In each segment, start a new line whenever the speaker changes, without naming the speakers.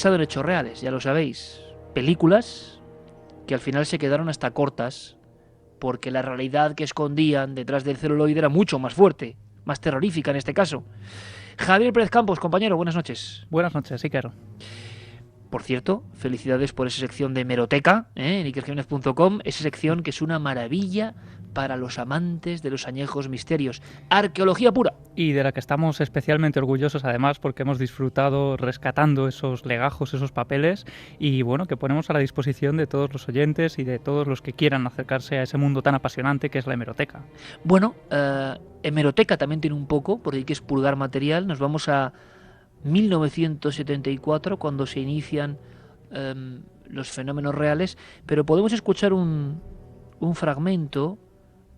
basado en hechos reales, ya lo sabéis. Películas que al final se quedaron hasta cortas porque la realidad que escondían detrás del celuloide era mucho más fuerte, más terrorífica en este caso. Javier Pérez Campos, compañero, buenas noches.
Buenas noches, Iker.
Por cierto, felicidades por esa sección de hemeroteca, en ikerjimenez.com, esa sección que es una maravilla para los amantes de los añejos misterios. Arqueología pura.
Y de la que estamos especialmente orgullosos, además, porque hemos disfrutado rescatando esos legajos, esos papeles, y bueno, que ponemos a la disposición de todos los oyentes y de todos los que quieran acercarse a ese mundo tan apasionante que es la hemeroteca.
Bueno, hemeroteca también tiene un poco, porque hay que expurgar material. Nos vamos a 1974, cuando se inician los fenómenos reales, pero podemos escuchar un fragmento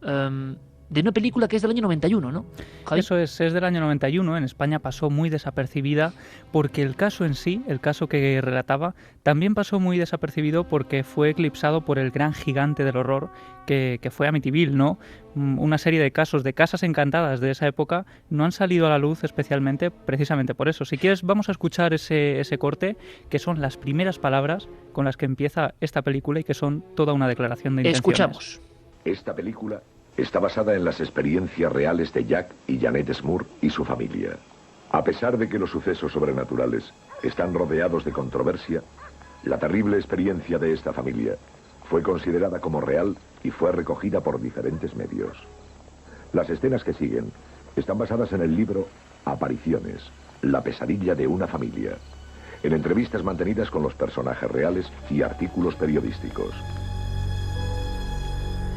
de una película que es del año 91, ¿no, Javi?
Eso es del año 91, en España pasó muy desapercibida porque el caso en sí, el caso que relataba, también pasó muy desapercibido porque fue eclipsado por el gran gigante del horror que fue Amityville, ¿no? Una serie de casos de casas encantadas de esa época no han salido a la luz especialmente precisamente por eso. Si quieres, vamos a escuchar ese corte, que son las primeras palabras con las que empieza esta película y que son toda una declaración de intenciones.
Escuchamos.
Esta película está basada en las experiencias reales de Jack y Janet Smurr y su familia. A pesar de que los sucesos sobrenaturales están rodeados de controversia, la terrible experiencia de esta familia fue considerada como real y fue recogida por diferentes medios. Las escenas que siguen están basadas en el libro Apariciones, la pesadilla de una familia, en entrevistas mantenidas con los personajes reales y artículos periodísticos.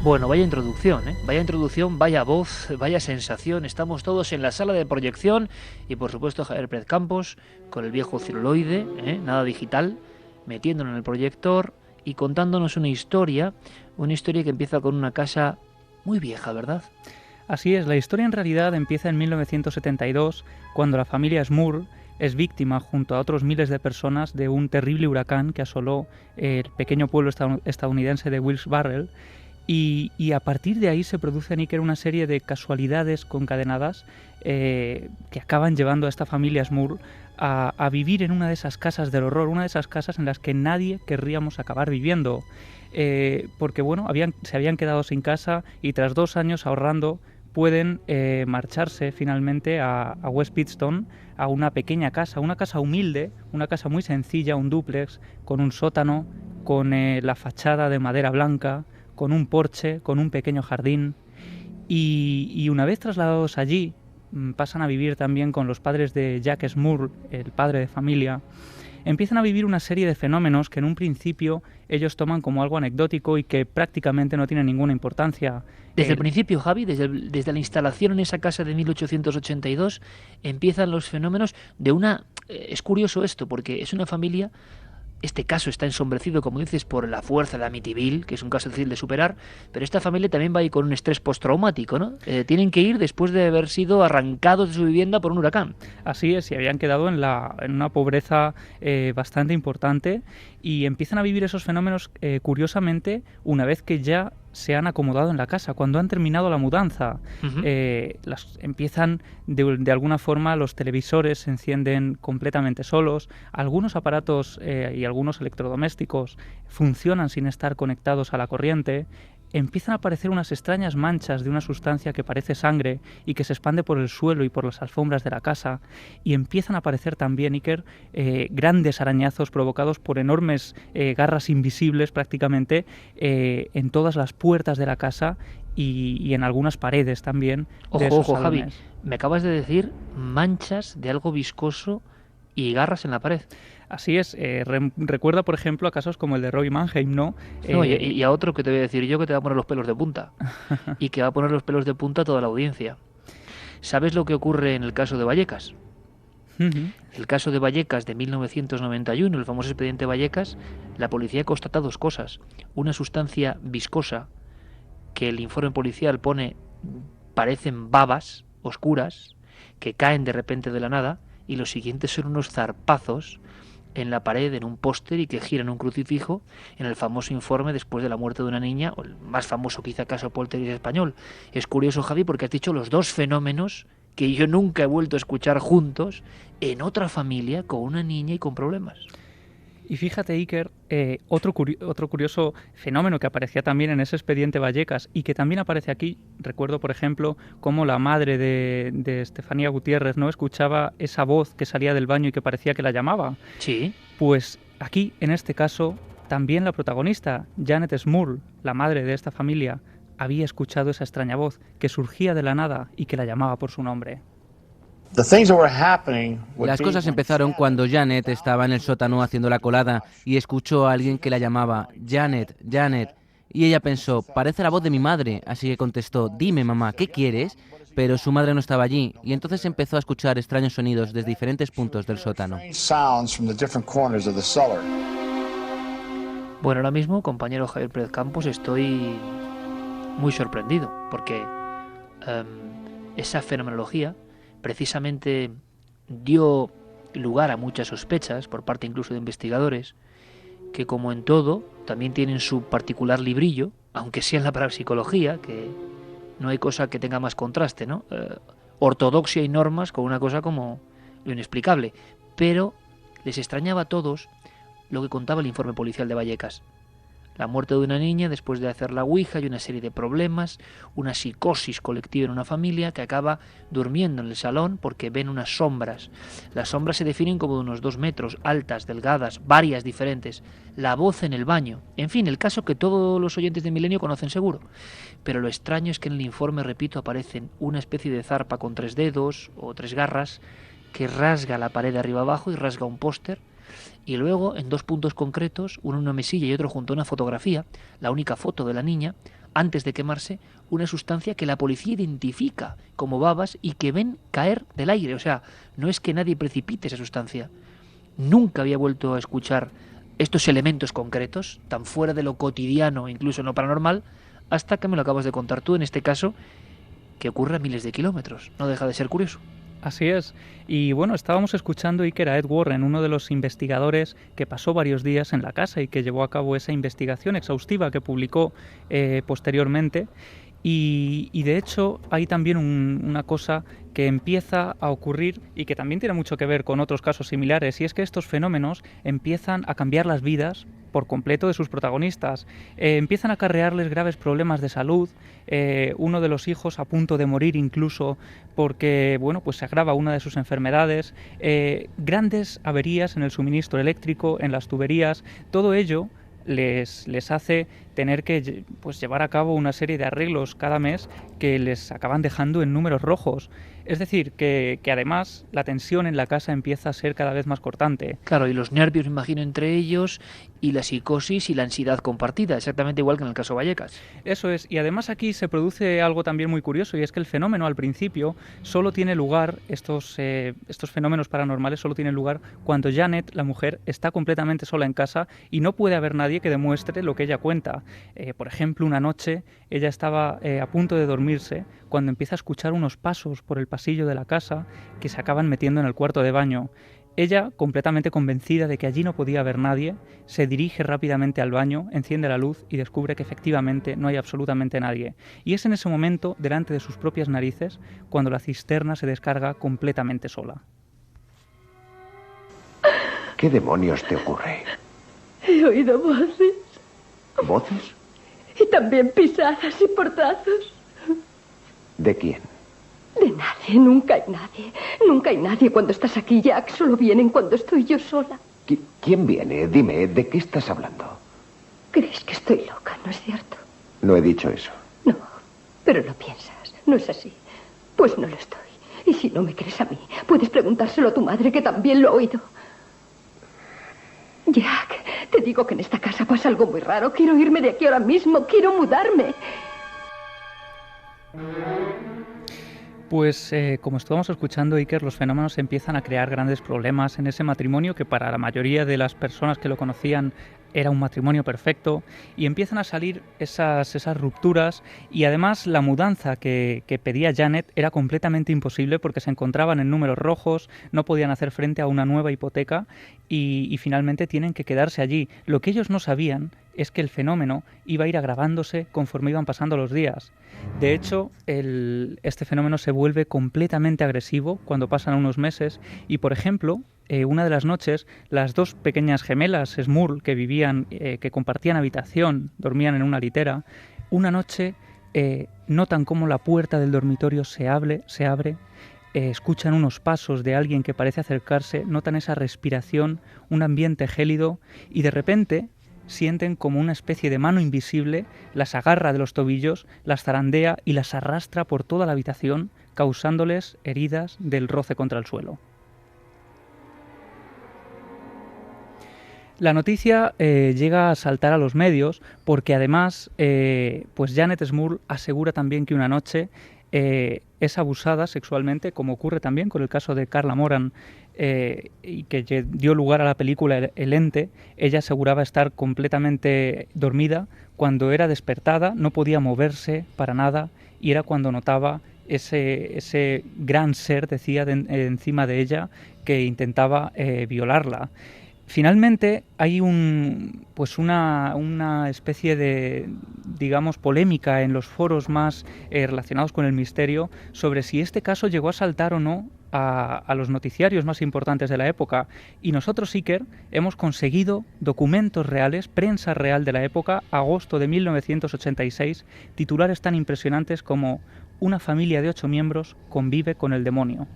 Bueno, vaya introducción, vaya voz, vaya sensación. Estamos todos en la sala de proyección y por supuesto Javier Pérez Campos con el viejo celuloide, nada digital, metiéndolo en el proyector y contándonos una historia que empieza con una casa muy vieja, ¿verdad?
Así es, la historia en realidad empieza en 1972, cuando la familia Smurr es víctima, junto a otros miles de personas, de un terrible huracán que asoló el pequeño pueblo estadounidense de Wilkes-Barre. Y a partir de ahí se produce, Iker, una serie de casualidades concadenadas que acaban llevando a esta familia Smurr a vivir en una de esas casas del horror, una de esas casas en las que nadie querríamos acabar viviendo. Porque bueno, se habían quedado sin casa y tras 2 años ahorrando pueden marcharse finalmente a West Pittston, a una pequeña casa, una casa humilde, una casa muy sencilla, un dúplex, con un sótano, con la fachada de madera blanca, con un porche, con un pequeño jardín. Y una vez trasladados allí, pasan a vivir también con los padres de Jack Smurr, el padre de familia. Empiezan a vivir una serie de fenómenos que en un principio ellos toman como algo anecdótico y que prácticamente no tienen ninguna importancia.
Desde el principio, Javi, desde la instalación en esa casa de 1882, empiezan los fenómenos de una... es curioso esto, porque es una familia... Este caso está ensombrecido, como dices, por la fuerza de Amityville, que es un caso difícil de superar, pero esta familia también va a ir con un estrés postraumático, ¿no? Tienen que ir después de haber sido arrancados de su vivienda por un huracán.
Así es, y habían quedado en una pobreza bastante importante y empiezan a vivir esos fenómenos, curiosamente, una vez que ya se han acomodado en la casa, cuando han terminado la mudanza.
Uh-huh.
Empiezan, de alguna forma, los televisores se encienden completamente solos, algunos aparatos y algunos electrodomésticos funcionan sin estar conectados a la corriente. Empiezan a aparecer unas extrañas manchas de una sustancia que parece sangre y que se expande por el suelo y por las alfombras de la casa, y empiezan a aparecer también, Iker, grandes arañazos provocados por enormes garras invisibles prácticamente en todas las puertas de la casa y en algunas paredes también.
Ojo, Javi, me acabas de decir manchas de algo viscoso y garras en la pared.
Así es, recuerda por ejemplo a casos como el de Roy Mannheim, ¿no?
Y a otro que te voy a decir yo, que te va a poner los pelos de punta y que va a poner los pelos de punta a toda la audiencia. ¿Sabes lo que ocurre en el caso de Vallecas?
Uh-huh.
El caso de Vallecas de 1991, el famoso expediente Vallecas, la policía constata 2 cosas. Una sustancia viscosa que el informe policial pone parecen babas oscuras que caen de repente de la nada, y los siguientes son unos zarpazos en la pared, en un póster, y que giran un crucifijo en el famoso informe después de la muerte de una niña, o el más famoso quizá caso Poltergeist español. Es curioso, Javi, porque has dicho los 2 fenómenos que yo nunca he vuelto a escuchar juntos en otra familia con una niña y con problemas.
Y fíjate, Iker, otro curioso fenómeno que aparecía también en ese expediente Vallecas y que también aparece aquí. Recuerdo, por ejemplo, cómo la madre de Estefanía Gutiérrez no escuchaba esa voz que salía del baño y que parecía que la llamaba.
Sí.
Pues aquí, en este caso, también la protagonista, Janet Smurl, la madre de esta familia, había escuchado esa extraña voz que surgía de la nada y que la llamaba por su nombre.
Las cosas empezaron cuando Janet estaba en el sótano haciendo la colada y escuchó a alguien que la llamaba Janet, Janet. Y ella pensó, parece la voz de mi madre, así que contestó, dime mamá, ¿qué quieres? Pero su madre no estaba allí y entonces empezó a escuchar extraños sonidos desde diferentes puntos del sótano.
Bueno, ahora mismo, compañero Javier Pérez Campos, estoy muy sorprendido porque esa fenomenología precisamente dio lugar a muchas sospechas por parte incluso de investigadores que, como en todo, también tienen su particular librillo, aunque sea en la parapsicología, que no hay cosa que tenga más contraste, ¿no? Ortodoxia y normas con una cosa como lo inexplicable, pero les extrañaba a todos lo que contaba el informe policial de Vallecas. La muerte de una niña después de hacer la ouija y una serie de problemas, una psicosis colectiva en una familia que acaba durmiendo en el salón porque ven unas sombras. Las sombras se definen como de unos 2 metros, altas, delgadas, varias diferentes. La voz en el baño. En fin, el caso que todos los oyentes de Milenio conocen seguro. Pero lo extraño es que en el informe, repito, aparecen una especie de zarpa con 3 dedos o 3 garras que rasga la pared de arriba abajo y rasga un póster. Y luego, en 2 puntos concretos, uno en una mesilla y otro junto a una fotografía, la única foto de la niña, antes de quemarse, una sustancia que la policía identifica como babas y que ven caer del aire. O sea, no es que nadie precipite esa sustancia. Nunca había vuelto a escuchar estos elementos concretos, tan fuera de lo cotidiano, incluso no paranormal, hasta que me lo acabas de contar tú, en este caso, que ocurre a miles de kilómetros. No deja de ser curioso.
Así es. Y bueno, estábamos escuchando, Iker, a Ed Warren, uno de los investigadores que pasó varios días en la casa y que llevó a cabo esa investigación exhaustiva que publicó posteriormente. Y de hecho hay también una cosa que empieza a ocurrir y que también tiene mucho que ver con otros casos similares, y es que estos fenómenos empiezan a cambiar las vidas por completo de sus protagonistas. Empiezan a acarrearles graves problemas de salud, uno de los hijos a punto de morir incluso porque bueno, pues se agrava una de sus enfermedades, grandes averías en el suministro eléctrico, en las tuberías, todo ello les hace tener que pues llevar a cabo una serie de arreglos cada mes que les acaban dejando en números rojos. Es decir, que además la tensión en la casa empieza a ser cada vez más cortante.
Claro, y los nervios, me imagino, entre ellos, y la psicosis y la ansiedad compartida, exactamente igual que en el caso Vallecas.
Eso es, y además aquí se produce algo también muy curioso, y es que el fenómeno al principio solo tiene lugar, estos fenómenos paranormales solo tienen lugar cuando Janet, la mujer, está completamente sola en casa y no puede haber nadie que demuestre lo que ella cuenta. Por ejemplo, una noche ella estaba a punto de dormirse cuando empieza a escuchar unos pasos por el pasillo de la casa que se acaban metiendo en el cuarto de baño. Ella, completamente convencida de que allí no podía haber nadie, se dirige rápidamente al baño, enciende la luz y descubre que efectivamente no hay absolutamente nadie. Y es en ese momento, delante de sus propias narices, cuando la cisterna se descarga completamente sola.
¿Qué demonios te ocurre?
He oído voces.
¿Voces?
Y también pisadas y portazos.
¿De quién?
De nadie, nunca hay nadie. Nunca hay nadie cuando estás aquí, Jack. Solo vienen cuando estoy yo sola.
¿Quién viene? Dime, ¿de qué estás hablando?
Crees que estoy loca, ¿no es cierto?
No he dicho eso.
No, pero lo piensas. ¿No es así? Pues no lo estoy. Y si no me crees a mí, puedes preguntárselo a tu madre, que también lo ha oído. Jack, te digo que en esta casa pasa algo muy raro. Quiero irme de aquí ahora mismo. Quiero mudarme.
Pues como estábamos escuchando, Iker, los fenómenos empiezan a crear grandes problemas en ese matrimonio que para la mayoría de las personas que lo conocían era un matrimonio perfecto, y empiezan a salir esas rupturas, y además la mudanza que pedía Janet era completamente imposible porque se encontraban en números rojos, no podían hacer frente a una nueva hipoteca y finalmente tienen que quedarse allí. Lo que ellos no sabían es que el fenómeno iba a ir agravándose conforme iban pasando los días. De hecho, este fenómeno se vuelve completamente agresivo cuando pasan unos meses y, por ejemplo, una de las noches, las dos pequeñas gemelas Smurl que vivían, que compartían habitación, dormían en una litera, una noche notan cómo la puerta del dormitorio se abre, escuchan unos pasos de alguien que parece acercarse, notan esa respiración, un ambiente gélido y de repente sienten como una especie de mano invisible las agarra de los tobillos, las zarandea y las arrastra por toda la habitación, causándoles heridas del roce contra el suelo. La noticia llega a saltar a los medios porque además pues Janet Smurl asegura también que una noche es abusada sexualmente, como ocurre también con el caso de Carla Moran, y que dio lugar a la película El Ente. Ella aseguraba estar completamente dormida. Cuando era despertada no podía moverse para nada y era cuando notaba ese gran ser, decía, encima de ella que intentaba violarla. Finalmente hay una especie de, digamos, polémica en los foros más relacionados con el misterio sobre si este caso llegó a saltar o no a los noticiarios más importantes de la época. Y nosotros, Iker, hemos conseguido documentos reales, prensa real de la época, agosto de 1986, titulares tan impresionantes como "Una familia de 8 miembros convive con el demonio".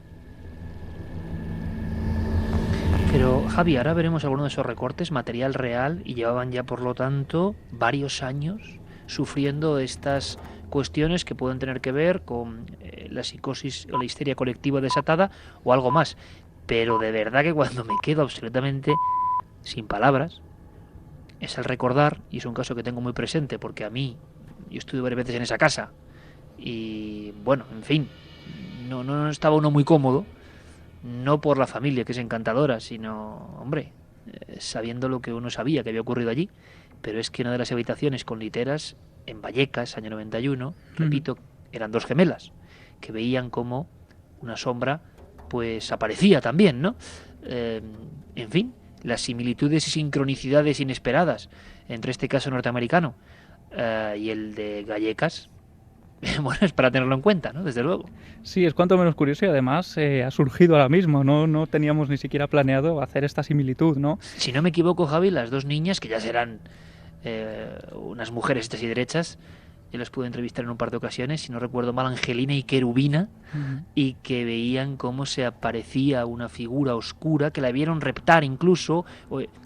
Pero, Javi, ahora veremos algunos de esos recortes, material real, y llevaban ya, por lo tanto, varios años sufriendo estas cuestiones que pueden tener que ver con la psicosis o la histeria colectiva desatada o algo más. Pero de verdad que cuando me quedo absolutamente sin palabras, es al recordar, y es un caso que tengo muy presente, porque yo estuve varias veces en esa casa, y bueno, en fin, no estaba uno muy cómodo, no por la familia, que es encantadora, sino, hombre, sabiendo lo que uno sabía que había ocurrido allí. Pero es que una de las habitaciones con literas, en Vallecas, año 91, repito, eran dos gemelas, que veían como una sombra, pues aparecía también, ¿no? En fin, las similitudes y sincronicidades inesperadas entre este caso norteamericano y el de Vallecas, bueno, es para tenerlo en cuenta, ¿no? Desde luego.
Sí, es cuanto menos curioso y además ha surgido ahora mismo, no teníamos ni siquiera planeado hacer esta similitud, ¿no?
Si no me equivoco, Javi, las dos niñas, que ya serán unas mujeres hechas y derechas, yo las pude entrevistar en un par de ocasiones, si no recuerdo mal, Angelina y Querubina, y que veían cómo se aparecía una figura oscura, que la vieron reptar incluso.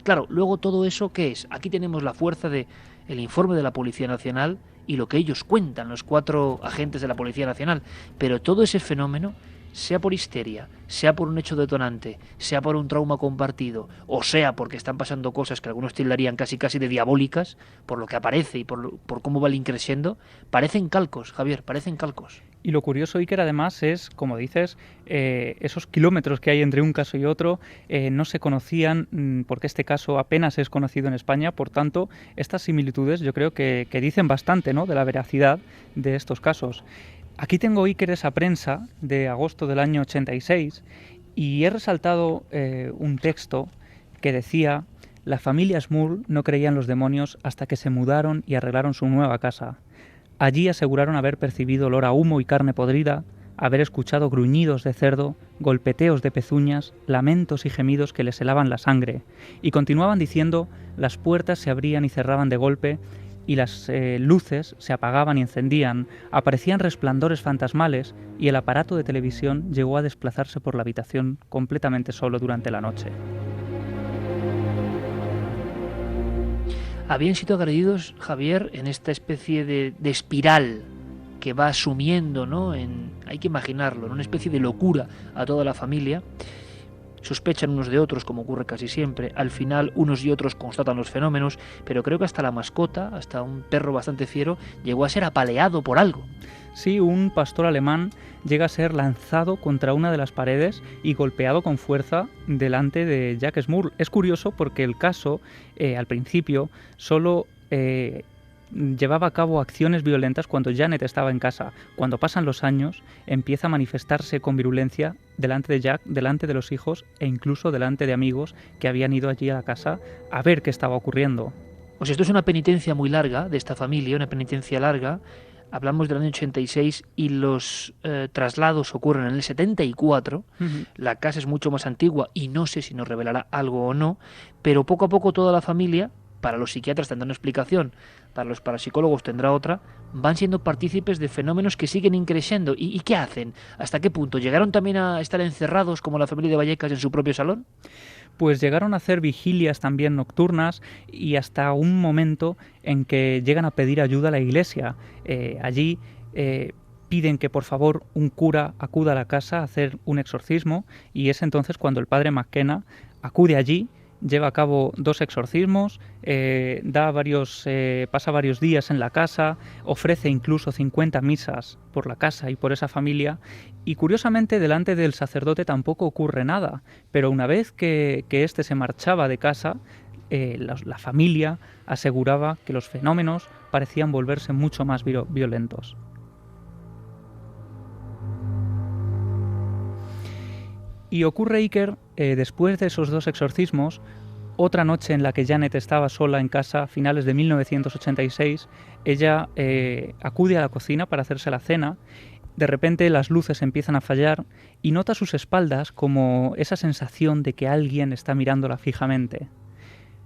Claro, luego todo eso, ¿qué es? Aquí tenemos la fuerza de el informe de la Policía Nacional y lo que ellos cuentan, los 4 agentes de la Policía Nacional. Pero todo ese fenómeno, sea por histeria, sea por un hecho detonante, sea por un trauma compartido, o sea porque están pasando cosas que algunos tildarían casi de diabólicas, por lo que aparece y por cómo va el increciendo, parecen calcos, Javier, parecen calcos.
Y lo curioso, Iker, además es, como dices, esos kilómetros que hay entre un caso y otro no se conocían, porque este caso apenas es conocido en España. Por tanto, estas similitudes yo creo que dicen bastante, ¿no?, de la veracidad de estos casos. Aquí tengo, Iker, esa prensa de agosto del año 86 y he resaltado un texto que decía: la familia Smurl no creía en los demonios hasta que se mudaron y arreglaron su nueva casa. Allí aseguraron haber percibido olor a humo y carne podrida, haber escuchado gruñidos de cerdo, golpeteos de pezuñas, lamentos y gemidos que les helaban la sangre, y continuaban diciendo: las puertas se abrían y cerraban de golpe, y las luces se apagaban y encendían, aparecían resplandores fantasmales, y el aparato de televisión llegó a desplazarse por la habitación completamente solo durante la noche.
Habían sido agredidos, Javier, en esta especie de espiral que va asumiendo, ¿no? Hay que imaginarlo, en una especie de locura a toda la familia. Sospechan unos de otros, como ocurre casi siempre. Al final, unos y otros constatan los fenómenos, pero creo que hasta la mascota, hasta un perro bastante fiero, llegó a ser apaleado por algo.
Sí, un pastor alemán llega a ser lanzado contra una de las paredes y golpeado con fuerza delante de Jack Smurl. Es curioso porque el caso, al principio, solo llevaba a cabo acciones violentas cuando Janet estaba en casa. Cuando pasan los años, empieza a manifestarse con virulencia delante de Jack, delante de los hijos e incluso delante de amigos que habían ido allí a la casa a ver qué estaba ocurriendo.
Pues esto es una penitencia muy larga de esta familia, una penitencia larga. hablamos del año 86 y los traslados ocurren en el 74. La casa es mucho más antigua y no sé si nos revelará algo o no, pero poco a poco toda la familia, para los psiquiatras tendrá una explicación, para los parapsicólogos tendrá otra, van siendo partícipes de fenómenos que siguen increciendo. ¿Y qué hacen? ¿Hasta qué punto? ¿Llegaron también a estar encerrados como la familia de Vallecas en su propio salón?
Pues llegaron a hacer vigilias también nocturnas y hasta un momento en que llegan a pedir ayuda a la iglesia. Allí piden que por favor un cura acuda a la casa a hacer un exorcismo, y es entonces cuando el padre McKenna acude allí, lleva a cabo 2 exorcismos, pasa varios días en la casa, ofrece incluso 50 misas por la casa y por esa familia, y curiosamente delante del sacerdote tampoco ocurre nada, pero una vez que éste se marchaba de casa, la familia aseguraba que los fenómenos parecían volverse mucho más violentos. Y ocurre, Iker, después de esos 2 exorcismos, otra noche en la que Janet estaba sola en casa, a finales de 1986, ella acude a la cocina para hacerse la cena. De repente las luces empiezan a fallar y nota a sus espaldas como esa sensación de que alguien está mirándola fijamente.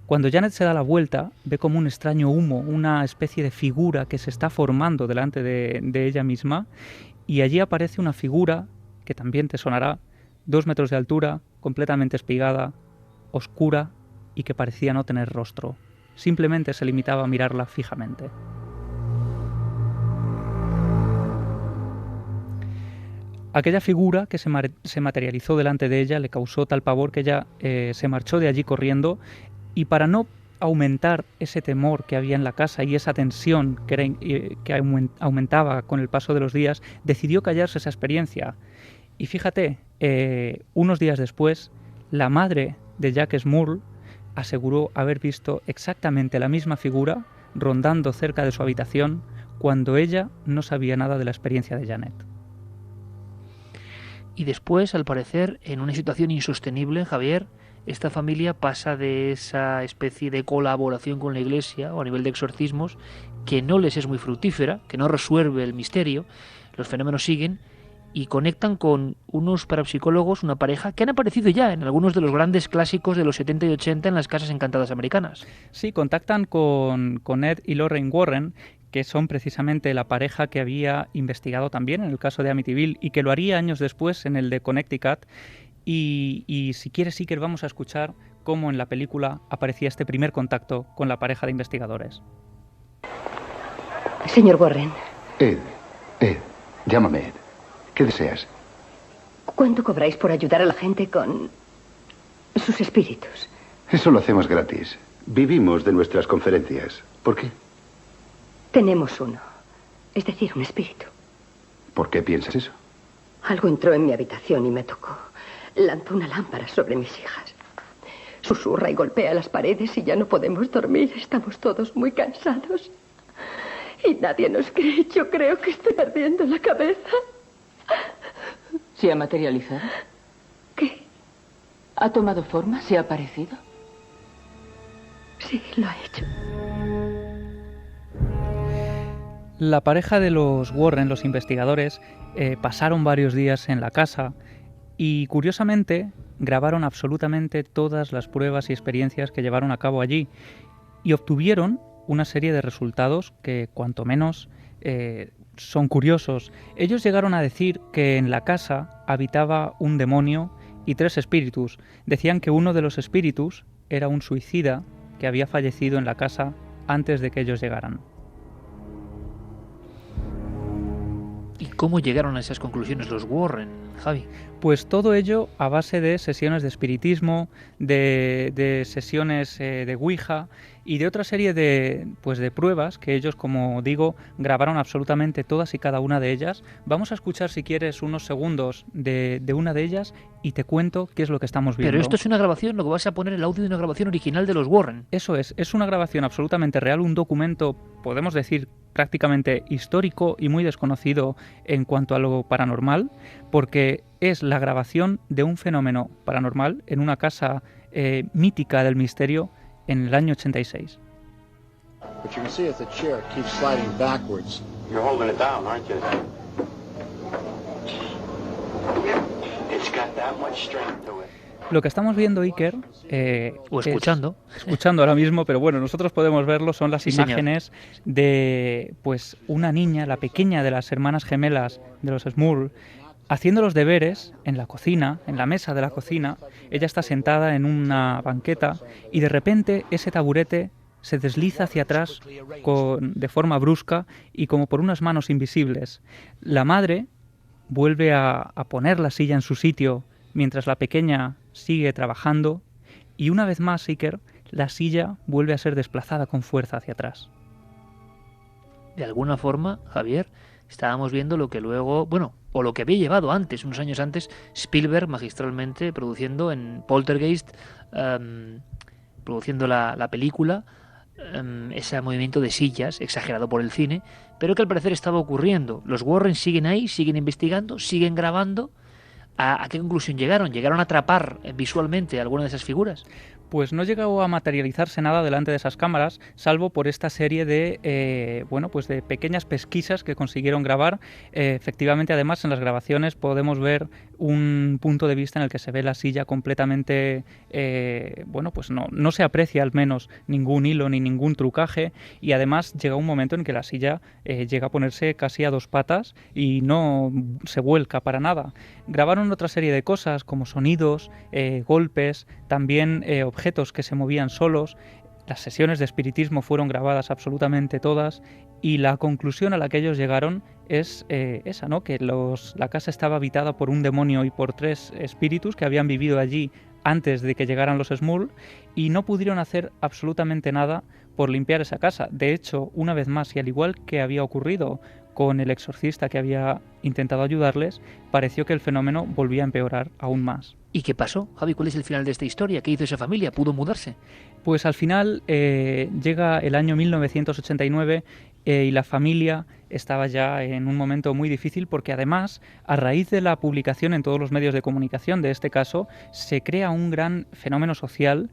Cuando Janet se da la vuelta, ve como un extraño humo, una especie de figura que se está formando delante de ella misma, y allí aparece una figura que también te sonará, 2 metros de altura, completamente espigada, oscura y que parecía no tener rostro. Simplemente se limitaba a mirarla fijamente. Aquella figura que se materializó delante de ella le causó tal pavor que ella se marchó de allí corriendo, y para no aumentar ese temor que había en la casa y esa tensión que aumentaba con el paso de los días, decidió callarse esa experiencia. Y fíjate, unos días después, la madre de Jack Smurl aseguró haber visto exactamente la misma figura rondando cerca de su habitación cuando ella no sabía nada de la experiencia de Janet.
Y después, al parecer, en una situación insostenible, Javier, esta familia pasa de esa especie de colaboración con la Iglesia o a nivel de exorcismos, que no les es muy fructífera, que no resuelve el misterio, los fenómenos siguen, y conectan con unos parapsicólogos, una pareja, que han aparecido ya en algunos de los grandes clásicos de los 70 y 80 en las casas encantadas americanas.
Sí, contactan con Ed y Lorraine Warren, que son precisamente la pareja que había investigado también en el caso de Amityville y que lo haría años después en el de Connecticut. Y si quieres, Iker, vamos a escuchar cómo en la película aparecía este primer contacto con la pareja de investigadores.
Señor Warren.
Ed, llámame Ed. ¿Qué deseas?
¿Cuánto cobráis por ayudar a la gente con sus espíritus?
Eso lo hacemos gratis. Vivimos de nuestras conferencias. ¿Por qué?
Tenemos uno. Es decir, un espíritu.
¿Por qué piensas eso?
Algo entró en mi habitación y me tocó. Lanzó una lámpara sobre mis hijas. Susurra y golpea las paredes y ya no podemos dormir. Estamos todos muy cansados. Y nadie nos cree. Yo creo que estoy perdiendo la cabeza.
¿Se ha materializado?
¿Qué?
¿Ha tomado forma? ¿Se ha aparecido?
Sí, lo ha hecho.
La pareja de los Warren, los investigadores, pasaron varios días en la casa y, curiosamente, grabaron absolutamente todas las pruebas y experiencias que llevaron a cabo allí y obtuvieron una serie de resultados que, cuanto menos, son curiosos. Ellos llegaron a decir que en la casa habitaba un demonio y 3 espíritus. Decían que uno de los espíritus era un suicida que había fallecido en la casa antes de que ellos llegaran.
¿Y cómo llegaron a esas conclusiones los Warren, Javi?
Pues todo ello a base de sesiones de espiritismo, de sesiones de Ouija y de otra serie de pruebas que ellos, como digo, grabaron absolutamente todas y cada una de ellas. Vamos a escuchar, si quieres, unos segundos de una de ellas y te cuento qué es lo que estamos viendo.
Pero esto es una grabación, lo que vas a poner el audio de una grabación original de los Warren.
Eso es una grabación absolutamente real, un documento, podemos decir, prácticamente histórico y muy desconocido en cuanto a lo paranormal, porque es la grabación de un fenómeno paranormal en una casa mítica del misterio en el año 86.
But you can see if the chair keeps sliding backwards.
You're holding it down, aren't you? It's got that much strength to it.
Lo que estamos viendo, Iker,
o escuchando.
Escuchando ahora mismo, pero bueno, nosotros podemos verlo, son las
Sí,
imágenes de pues una niña, la pequeña de las hermanas gemelas de los Smurl, haciendo los deberes en la cocina, en la mesa de la cocina. Ella está sentada en una banqueta y de repente ese taburete se desliza hacia atrás de forma brusca y como por unas manos invisibles. La madre vuelve a poner la silla en su sitio mientras la pequeña sigue trabajando y una vez más, Iker, la silla vuelve a ser desplazada con fuerza hacia atrás.
De alguna forma, Javier, estábamos viendo lo que luego, bueno, o lo que había llevado antes, unos años antes, Spielberg magistralmente produciendo en Poltergeist, produciendo la película, ese movimiento de sillas exagerado por el cine, pero que al parecer estaba ocurriendo. Los Warren siguen ahí, siguen investigando, siguen grabando. ¿A qué conclusión llegaron? ¿Llegaron a atrapar visualmente alguna de esas figuras?
Pues no llegó a materializarse nada delante de esas cámaras, salvo por esta serie de pues de pequeñas pesquisas que consiguieron grabar. Efectivamente, además, en las grabaciones podemos ver un punto de vista en el que se ve la silla completamente, pues no se aprecia al menos ningún hilo ni ningún trucaje, y además llega un momento en que la silla llega a ponerse casi a dos patas y no se vuelca para nada. Grabaron otra serie de cosas como sonidos, golpes, también objetos que se movían solos. Las sesiones de espiritismo fueron grabadas absolutamente todas y la conclusión a la que ellos llegaron es esa, ¿no? Que la casa estaba habitada por un demonio y por 3 espíritus que habían vivido allí antes de que llegaran los Smurl y no pudieron hacer absolutamente nada por limpiar esa casa. De hecho, una vez más, y al igual que había ocurrido con el exorcista que había intentado ayudarles, pareció que el fenómeno volvía a empeorar aún más.
¿Y qué pasó, Javi? ¿Cuál es el final de esta historia? ¿Qué hizo esa familia? ¿Pudo mudarse?
Pues al final llega el año 1989 y la familia estaba ya en un momento muy difícil porque además, a raíz de la publicación en todos los medios de comunicación de este caso, se crea un gran fenómeno social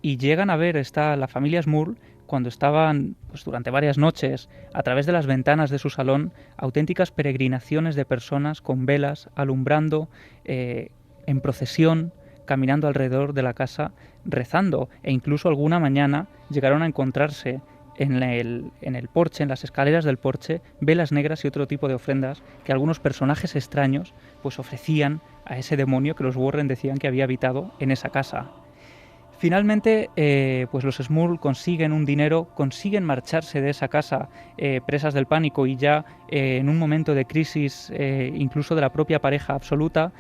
y llegan a ver la familia Smurl cuando estaban pues, durante varias noches a través de las ventanas de su salón auténticas peregrinaciones de personas con velas alumbrando en procesión, caminando alrededor de la casa, rezando, e incluso alguna mañana llegaron a encontrarse en el porche, en las escaleras del porche, velas negras y otro tipo de ofrendas que algunos personajes extraños pues ofrecían a ese demonio que los Warren decían que había habitado en esa casa. Finalmente, pues los Smurl consiguen un dinero, consiguen marcharse de esa casa presas del pánico y ya en un momento de crisis incluso de la propia pareja absoluta.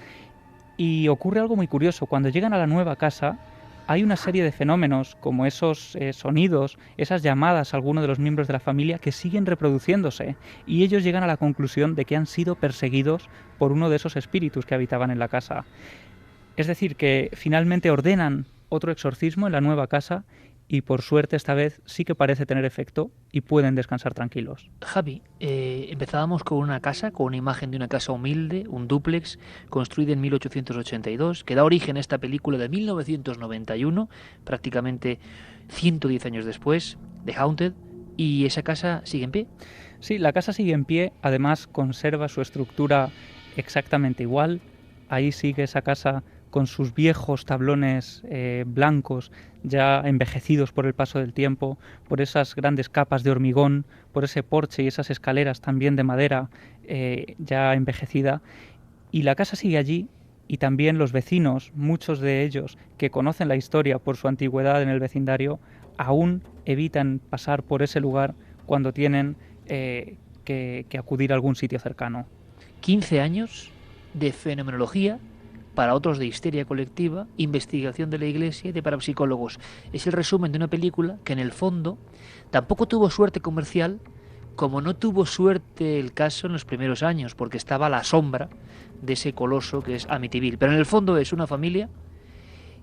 Y ocurre algo muy curioso. Cuando llegan a la nueva casa, hay una serie de fenómenos como esos sonidos, esas llamadas a alguno de los miembros de la familia que siguen reproduciéndose. Y ellos llegan a la conclusión de que han sido perseguidos por uno de esos espíritus que habitaban en la casa. Es decir, que finalmente ordenan otro exorcismo en la nueva casa y por suerte esta vez sí que parece tener efecto y pueden descansar tranquilos.
Javi, empezábamos con una casa, con una imagen de una casa humilde, un dúplex, construida en 1882, que da origen a esta película de 1991, prácticamente 110 años después, The Haunted, y esa casa sigue en pie.
Sí, la casa sigue en pie, además conserva su estructura exactamente igual. Ahí sigue esa casa con sus viejos tablones blancos, ya envejecidos por el paso del tiempo, por esas grandes capas de hormigón, por ese porche y esas escaleras también de madera ya envejecida. Y la casa sigue allí y también los vecinos, muchos de ellos que conocen la historia por su antigüedad en el vecindario, aún evitan pasar por ese lugar cuando tienen que acudir a algún sitio cercano.
15 años de fenomenología, para otros de histeria colectiva, investigación de la Iglesia y de parapsicólogos. Es el resumen de una película que en el fondo tampoco tuvo suerte comercial, como no tuvo suerte el caso en los primeros años, porque estaba a la sombra de ese coloso que es Amityville. Pero en el fondo es una familia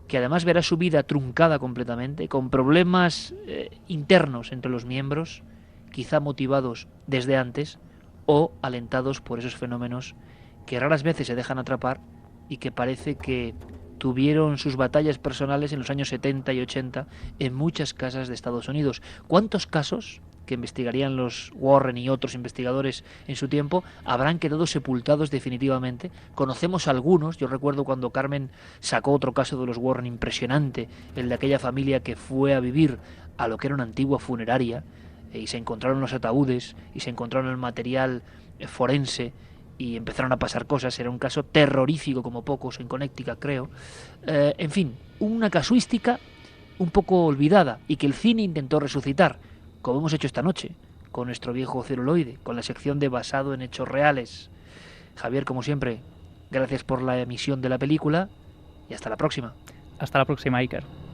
que además verá su vida truncada completamente, con problemas internos entre los miembros, quizá motivados desde antes o alentados por esos fenómenos que raras veces se dejan atrapar y que parece que tuvieron sus batallas personales en los años 70 y 80 en muchas casas de Estados Unidos. ¿Cuántos casos que investigarían los Warren y otros investigadores en su tiempo, habrán quedado sepultados definitivamente. Conocemos algunos, yo recuerdo cuando Carmen sacó otro caso de los Warren impresionante, el de aquella familia que fue a vivir a lo que era una antigua funeraria, y se encontraron los ataúdes, y se encontraron el material forense, y empezaron a pasar cosas. Era un caso terrorífico como pocos en Connecticut, creo. En fin, una casuística un poco olvidada y que el cine intentó resucitar, como hemos hecho esta noche con nuestro viejo celuloide, con la sección de basado en hechos reales. Javier, como siempre, gracias por la emisión de la película y hasta la próxima.
Hasta la próxima, Iker.